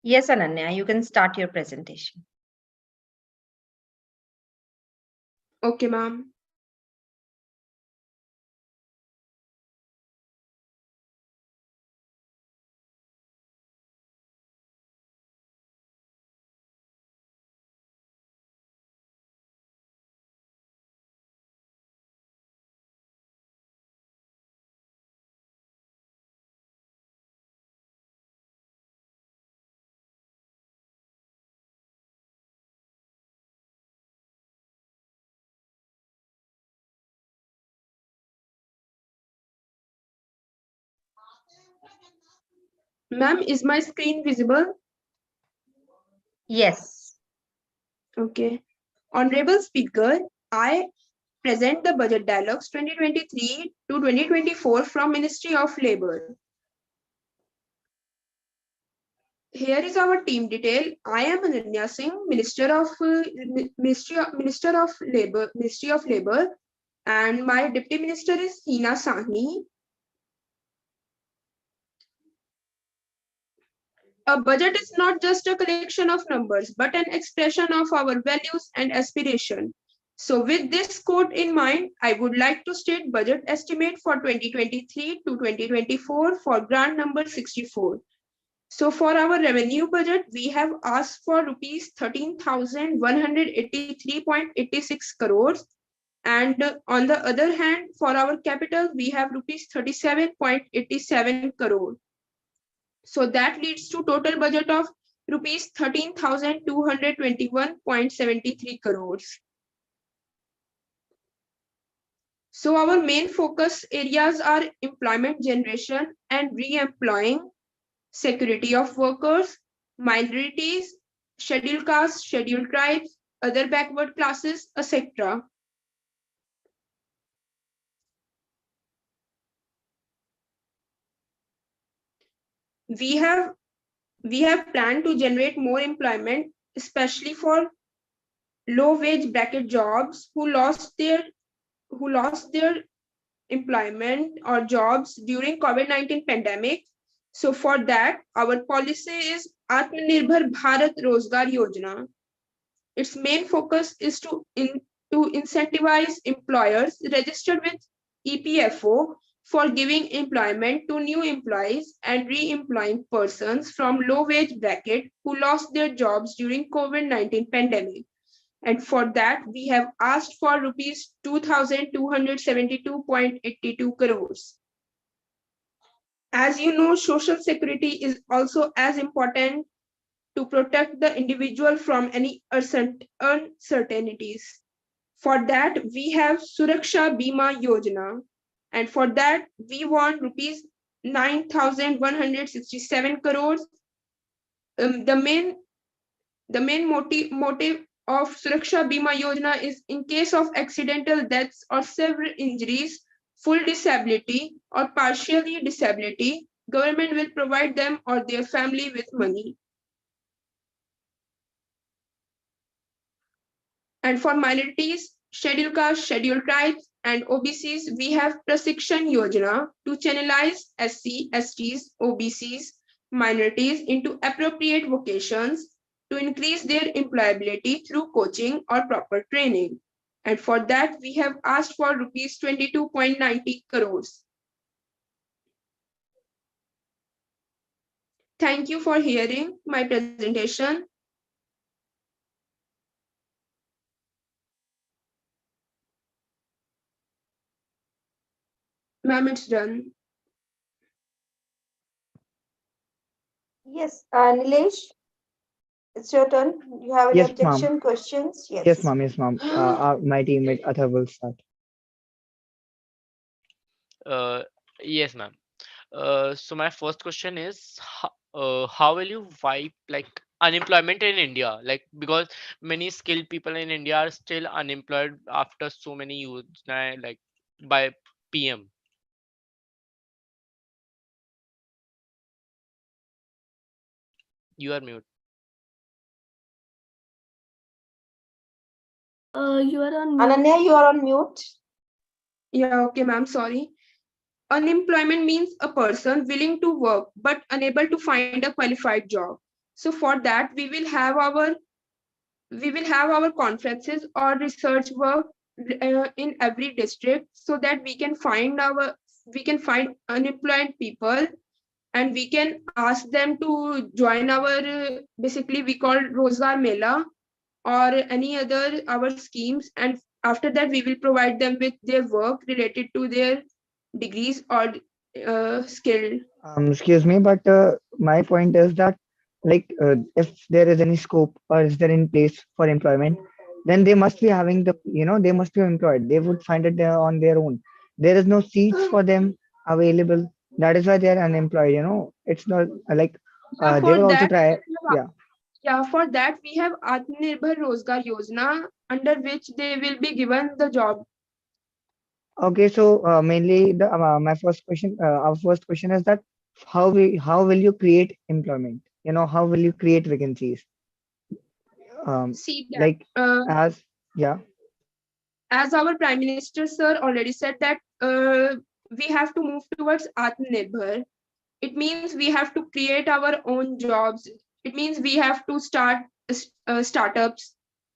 Yes, Ananya, you can start your presentation. Okay, ma'am. Ma'am, is my screen visible? Yes. Okay. Honorable Speaker, I present the Budget Dialogues 2023 to 2024 from Ministry of Labour. Here is our team detail. I am Ananya Singh, Ministry of Labour, and my Deputy Minister is Hina Sahni. A budget is not just a collection of numbers, but an expression of our values and aspiration. So with this quote in mind, I would like to state budget estimate for 2023 to 2024 for grant number 64. So for our revenue budget, we have asked for rupees 13,183.86 crores. And on the other hand, for our capital, we have rupees 37.87 crore. So that leads to total budget of rupees 13,221.73 crores. So our main focus areas are employment generation and re-employing, security of workers, minorities, scheduled castes, scheduled tribes, other backward classes, etc. We have planned to generate more employment, especially for low wage bracket jobs who lost their employment or jobs during COVID-19 pandemic. So for that, our policy is Atmanirbhar Bharat Rozgar Yojana. Its main focus is to incentivize employers registered with EPFO for giving employment to new employees and re-employing persons from low wage bracket who lost their jobs during COVID-19 pandemic. And for that, we have asked for rupees 2,272.82 crores. As you know, social security is also as important to protect the individual from any uncertainties. For that, we have Suraksha Bima Yojana. And for that, we want rupees 9,167 crores. The main motive of Suraksha Bima Yojana is in case of accidental deaths or severe injuries, full disability or partially disability, government will provide them or their family with money. And for minorities, scheduled castes, scheduled tribes, and OBCs, we have Prasikshan Yojana to channelize SC, STs, OBCs, minorities into appropriate vocations to increase their employability through coaching or proper training. And for that, we have asked for rupees 22.90 crores. Thank you for hearing my presentation. Ma'am, it's done. Yes, Nilesh, it's your turn. You have any Yes, ma'am. objection, questions? Yes, Yes. ma'am. Yes, ma'am. My teammate Athar will start. Uh, yes, ma'am. So my first question is, how will you wipe like unemployment in India? Like because many skilled people in India are still unemployed after so many years, like by PM. You are mute. You are on mute. Ananya, you are on mute. Yeah, okay, ma'am, sorry. Unemployment means a person willing to work but unable to find a qualified job. So for that, we will have our conferences or research work in every district, so that we can find unemployed people, and we can ask them to join our basically we call Rozgar Mela or any other our schemes, and after that we will provide them with their work related to their degrees or skill. Excuse me, but my point is that, like, if there is any scope or is there in place for employment, then they must be having they must be employed. They would find it there on their own. There is no seats for them available. That is why they are unemployed. It's not like Yeah, they for will also that try. Yeah. for that we have Atmanirbhar Rozgar Yojana, under which they will be given the job. Okay. So mainly my first question, our first question is that how will you create employment? How will you create vacancies? See that Like as yeah. as our Prime Minister sir already said that we have to move towards Atmanirbhar. It means we have to create our own jobs. It means we have to start startups,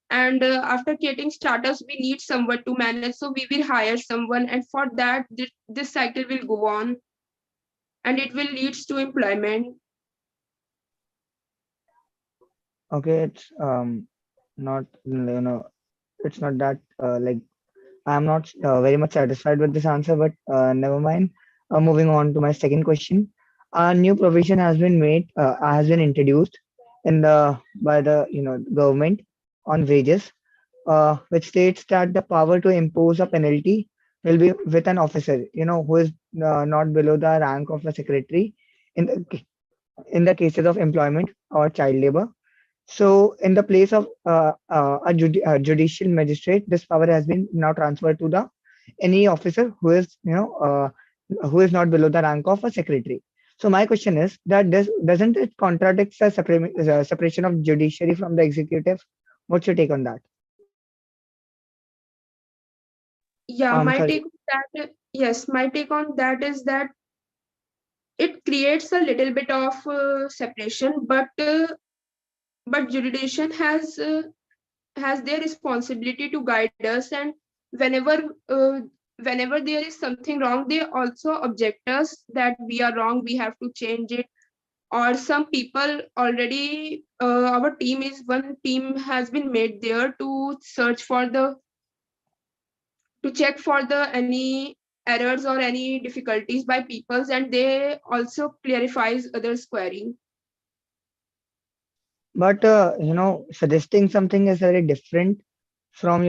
and after creating startups we need someone to manage, so we will hire someone, and for that this cycle will go on, and it will leads to employment. Okay, it's not it's not that like I'm not very much satisfied with this answer, but never mind. Moving on to my second question. A new provision has been introduced in the by the government on wages, which states that the power to impose a penalty will be with an officer, who is not below the rank of a secretary in in the cases of employment or child labor. So, in the place of a judicial magistrate, this power has been now transferred to the any officer who is who is not below the rank of a secretary. So, my question is that doesn't it contradict the separation of judiciary from the executive? What's your take on that? Yeah, my Sorry. take on that, yes, my take on that is that it creates a little bit of separation, but jurisdiction has their responsibility to guide us, and whenever uh, whenever there is something wrong, they also object us that we are wrong, we have to change it. Or some people already our team is one team has been made there to search for the to check for the any errors or any difficulties by peoples, and they also clarifies others query. But suggesting something is very different from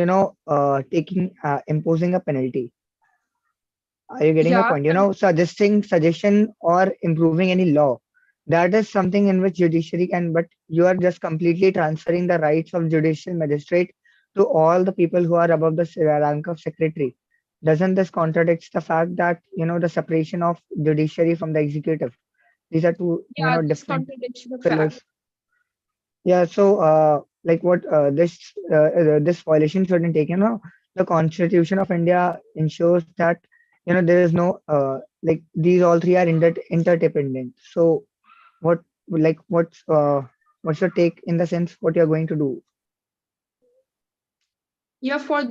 taking imposing a penalty. Are you getting my Yeah, point? Suggestion or improving any law. That is something in which judiciary can, but you are just completely transferring the rights of judicial magistrate to all the people who are above the rank of secretary. Doesn't this contradicts the fact that the separation of judiciary from the executive? These are two yeah, this different contradiction of fact. pillars. Yeah. So like what this violation shouldn't take. The Constitution of India ensures that there is no like these all three are interdependent. So what what's your take in the sense what you're going to do? Yeah, for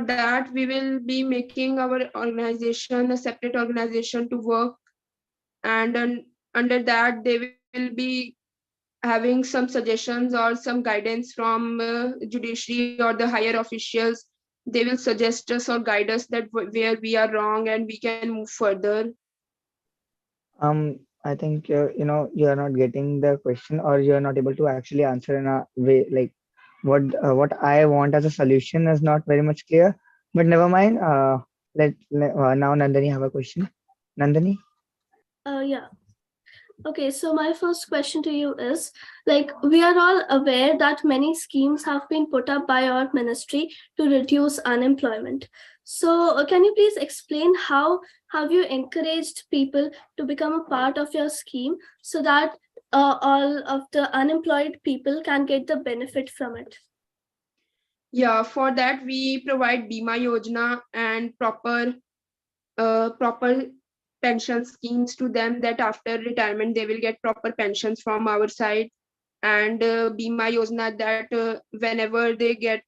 that we will be making our organization a separate organization to work, and under that they will be having some suggestions or some guidance from judiciary or the higher officials. They will suggest us or guide us that where we are wrong and we can move further. I think you're not getting the question or you're not able to actually answer in a way like what I want as a solution is not very much clear. But never mind. Now Nandini have a question. Nandini. Yeah. Okay, so my first question to you is like, we are all aware that many schemes have been put up by our ministry to reduce unemployment. So, can you please explain how have you encouraged people to become a part of your scheme so that all of the unemployed people can get the benefit from it? Yeah, for that, we provide Bima Yojana and proper pension schemes to them, that after retirement they will get proper pensions from our side. And Bima Yojana, that whenever they get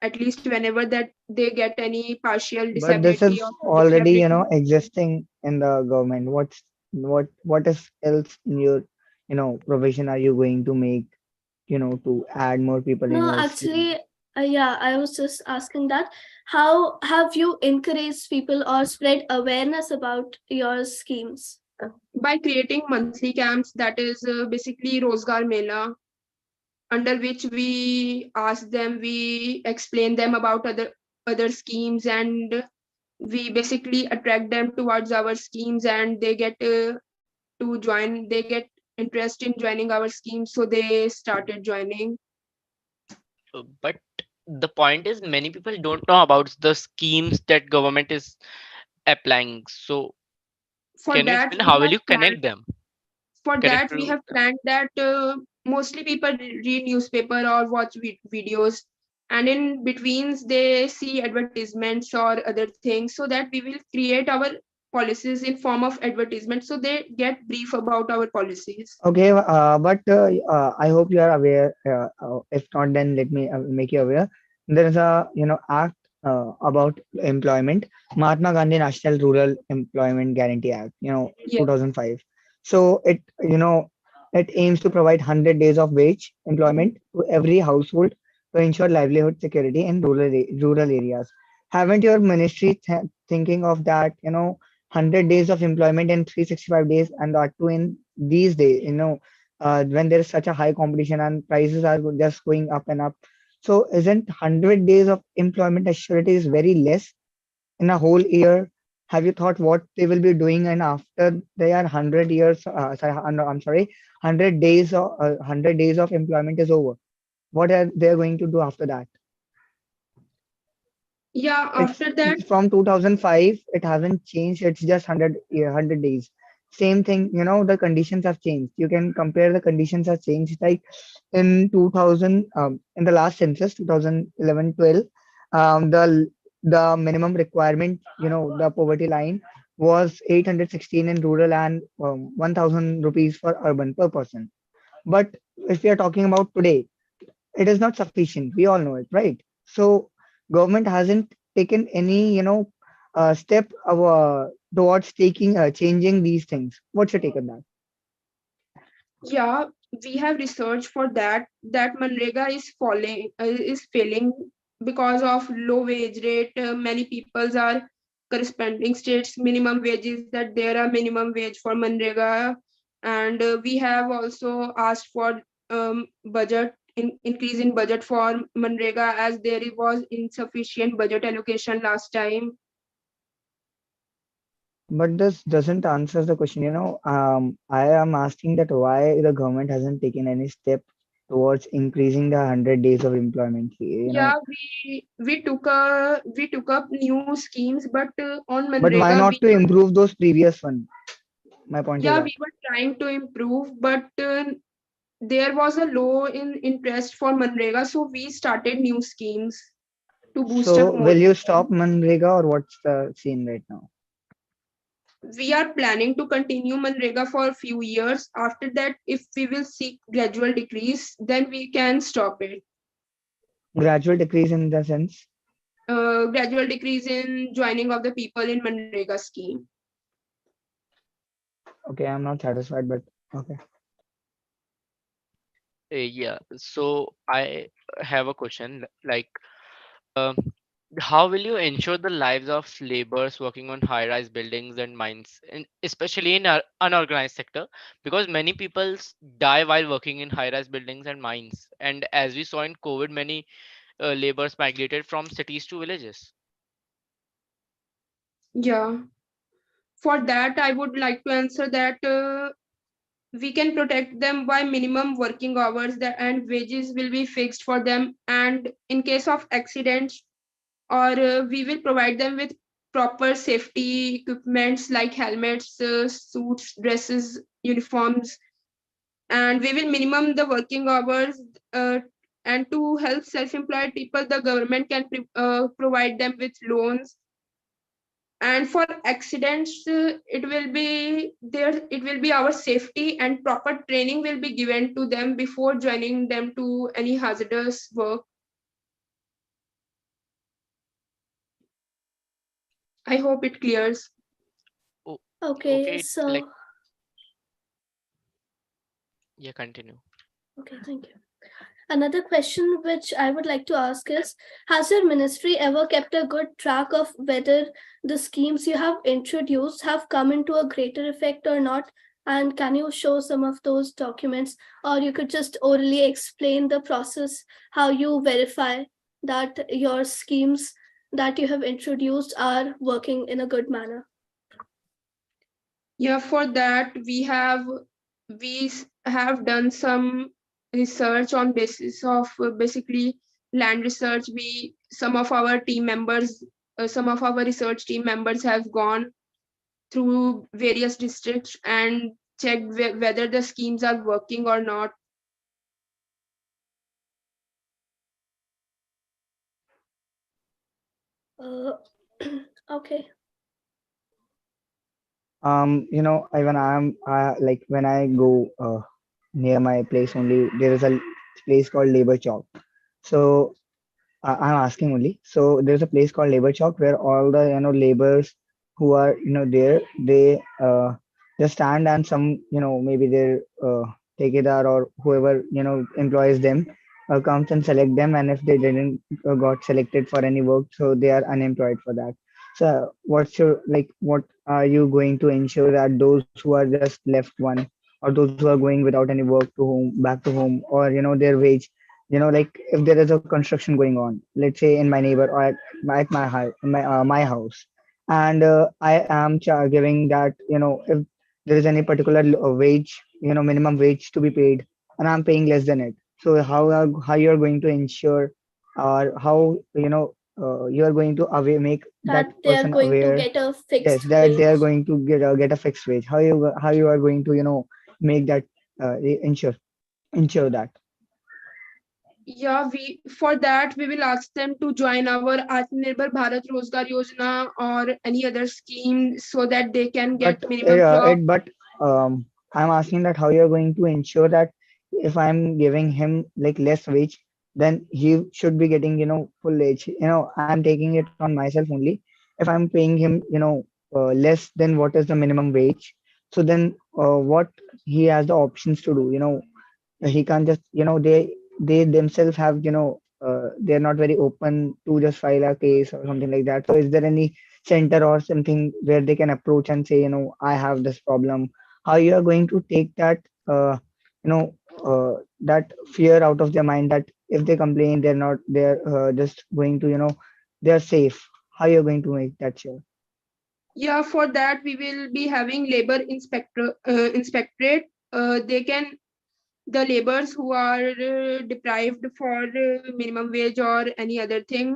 at least whenever that they get any partial But this disability is or already, disability. existing in the government. What is else in your, provision are you going to make, to add more people in No, your scheme? actually, yeah, I was just asking that. How have you encouraged people or spread awareness about your schemes? By creating monthly camps, that is basically Rozgar Mela, under which we ask them, we explain them about other schemes, and we basically attract them towards our schemes, and they get to join, they get interest in joining our scheme, so they started joining. But the point is, many people don't know about the schemes that government is applying. So For can you that explain we how will have you planned connect them? for Connect that we to have planned that mostly people read newspaper or watch videos, and in betweens they see advertisements or other things, so that we will create our policies in form of advertisement, so they get brief about our policies. Okay, but I hope you are aware. If not, then let me make you aware. There is a act about employment, Mahatma Gandhi National Rural Employment Guarantee Act, Yeah. 2005. So it aims to provide 100 days of wage employment to every household to ensure livelihood security in rural areas. Haven't your ministry thinking of that? 100 days of employment in 365 days, and that too in these days, when there is such a high competition and prices are just going up and up. So isn't 100 days of employment assurity is very less in a whole year? Have you thought what they will be doing, and after they are 100 years, no, I'm sorry, 100 days or 100 days of employment is over? What are they going to do after that? Yeah, It's after that. from 2005. It hasn't changed. It's just 100, 100 days. Same thing, the conditions have changed. You can compare the conditions have changed. Like in 2000, in the last census, 2011-12, the minimum requirement, the poverty line was 816 in rural and 1,000 rupees for urban per person. But if we are talking about today, it is not sufficient. We all know it, right? So government hasn't taken any, step towards taking changing these things. What's your take on that? Yeah, we have research for that, that Manrega is failing because of low wage rate. Many peoples are corresponding states minimum wages, that there are minimum wage for Manrega, and we have also asked for budget increase in budget for Manrega, as there was insufficient budget allocation last time. But this doesn't answer the question. I am asking that why the government hasn't taken any step towards increasing the 100 days of employment. Yeah, we took up new schemes, but on But why Manrega not we to improve those previous one? My point is yeah, that. we were trying to improve, but there was a low in interest for Manrega, so we started new schemes to boost up So more will you people. stop Manrega, or what's the scene right now? We are planning to continue Manrega for a few years. After that, if we will see gradual decrease, then we can stop it. Gradual decrease in the sense. Gradual decrease in joining of the people in Manrega scheme. Okay, I'm not satisfied, but okay. yeah. So I have a question. Like, um, how will you ensure the lives of laborers working on high-rise buildings and mines, especially in unorganized sector? Because many people die while working in high-rise buildings and mines. And as we saw in COVID, many laborers migrated from cities to villages. Yeah, for that, I would like to answer that we can protect them by minimum working hours, that and wages will be fixed for them, and in case of accidents, or we will provide them with proper safety equipments like helmets, suits, dresses, uniforms, and we will minimum the working hours, uh, and to help self-employed people, the government can provide them with loans, And for accidents, it will be our safety, and proper training will be given to them before joining them to any hazardous work. I hope it clears. Okay, Okay, so like yeah, continue. okay, thank you. Another question which I would like to ask is, has your ministry ever kept a good track of whether the schemes you have introduced have come into a greater effect or not? And can you show some of those documents, or you could just orally explain the process, how you verify that your schemes that you have introduced are working in a good manner? Yeah, for that we have done some research on basis of basically land research. Some of our team members, some of our research team members have gone through various districts and checked whether the schemes are working or not. Okay. You know, even like when I go near my place only, there is a place called Labor Chalk. So I'm asking only. So there's a place called Labor Chalk where all the laborers who are there, they just stand, and some maybe their takedar or whoever employs them comes and select them, and if they didn't got selected for any work, so they are unemployed for that. So what's your like? What are you going to ensure that those who are just left one, or those who are going without any work to home, back to home, or their wage, like if there is a construction going on, let's say in my neighbor or at my house, my house, and I am giving that, if there is any particular wage, minimum wage to be paid, and I'm paying less than it. So how you are going to ensure, or how you are going to make that That they are person going to aware, get a yes, fixed that they are wage. going to get a fixed wage. How you are going to make that ensure that. Yeah, we for that we will ask them to join our Atmanirbhar Bharat Rozgar Yojana or any other scheme so that they can get But minimum job. I'm asking that how you're going to ensure that if I'm giving him like less wage, then he should be getting, full wage. I'm taking it on myself only. If I'm paying him, less than what is the minimum wage, so then what he has the options to do, he can't just, they themselves have, they're not very open to just file a case or something like that. So is there any center or something where they can approach and say, I have this problem? How you are going to take that, that fear out of their mind, that if they complain, they're just going to, they're safe. How you're going to make that sure? Yeah, for that we will be having labor inspectorate. They can the laborers who are deprived for minimum wage or any other thing,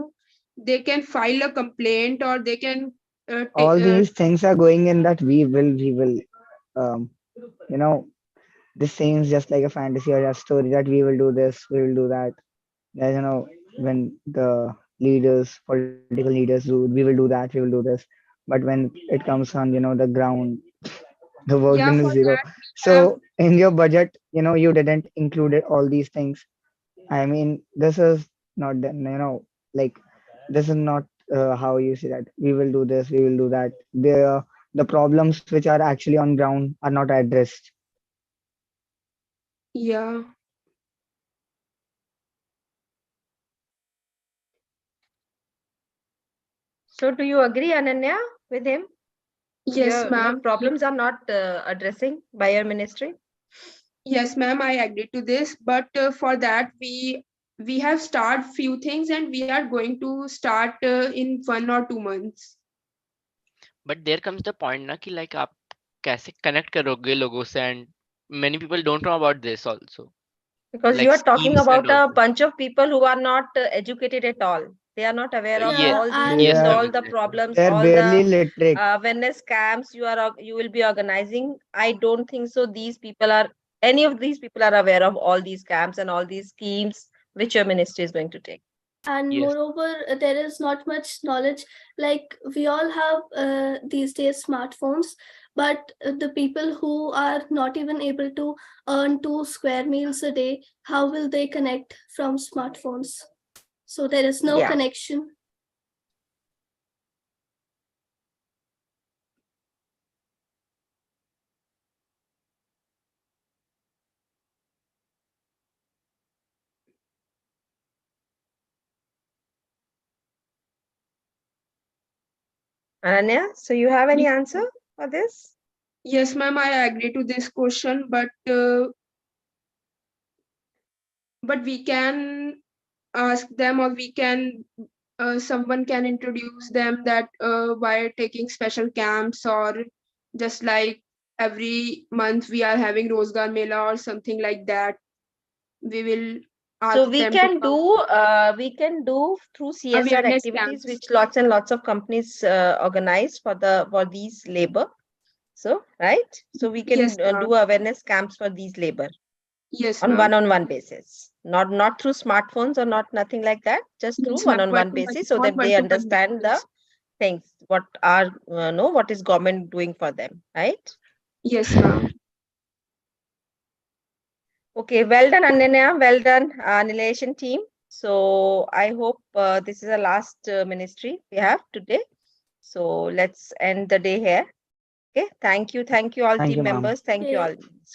they can file a complaint or they can All these things are going in that we will, um, you know, this seems just like a fantasy or a story that we will do this, we will do that. That, when the leaders, political leaders do, we will do that, we will do this. But when it comes on, the ground, the work yeah, done for is zero. that we have. So in your budget, you didn't included all these things. I mean, this is not, like this is not how you say that we will do this, we will do that. The problems which are actually on ground are not addressed. Yeah. So do you agree, Ananya, with him? Yes, Your ma'am. problems are not addressing by your ministry? Yes, ma'am, I agree to this. But for that, we have started few things and we are going to start in 1 or 2 months. But there comes the point ना कि like आप कैसे connect करोगे लोगों से, and many people don't know about this also, Because you like are talking schemes and about a also. bunch of people who are not educated at all. They are not aware of Yes, Yeah, all these and They schemes, yes, are ma'am, all the exactly. problems, they're all the barely literate. awareness camps you will be organizing. I don't think so. Any of these people are aware of all these camps and all these schemes which your ministry is going to take. And Yes. moreover, there is not much knowledge. Like we all have these days smartphones, but the people who are not even able to earn 2 square meals a day, how will they connect from smartphones? So there is no Yeah. connection. Ananya, so you have any answer for this? Yes, ma'am, I agree to this question, but we can ask them, or we can someone can introduce them that by taking special camps, or just like every month we are having Rozgar Mela or something like that. We will ask So we them to can come. do through CSR Awareness activities, camps. which lots and lots of companies organize for these labor. So, right? So we can Yes, ma'am. do awareness camps for these labor Yes, on ma'am. one-on-one basis, not through smartphones or not nothing like that, just through Yes, ma'am. one-on-one One-to-one, basis, so on that they one-to-one understand the basis. things, what is government doing for them, right? Yes, ma'am. Okay, well done, Ananya. Well done, Nilation team. So I hope this is the last ministry we have today. So let's end the day here. Okay, thank you all Thank team you, ma'am. members. Thank you Okay. all.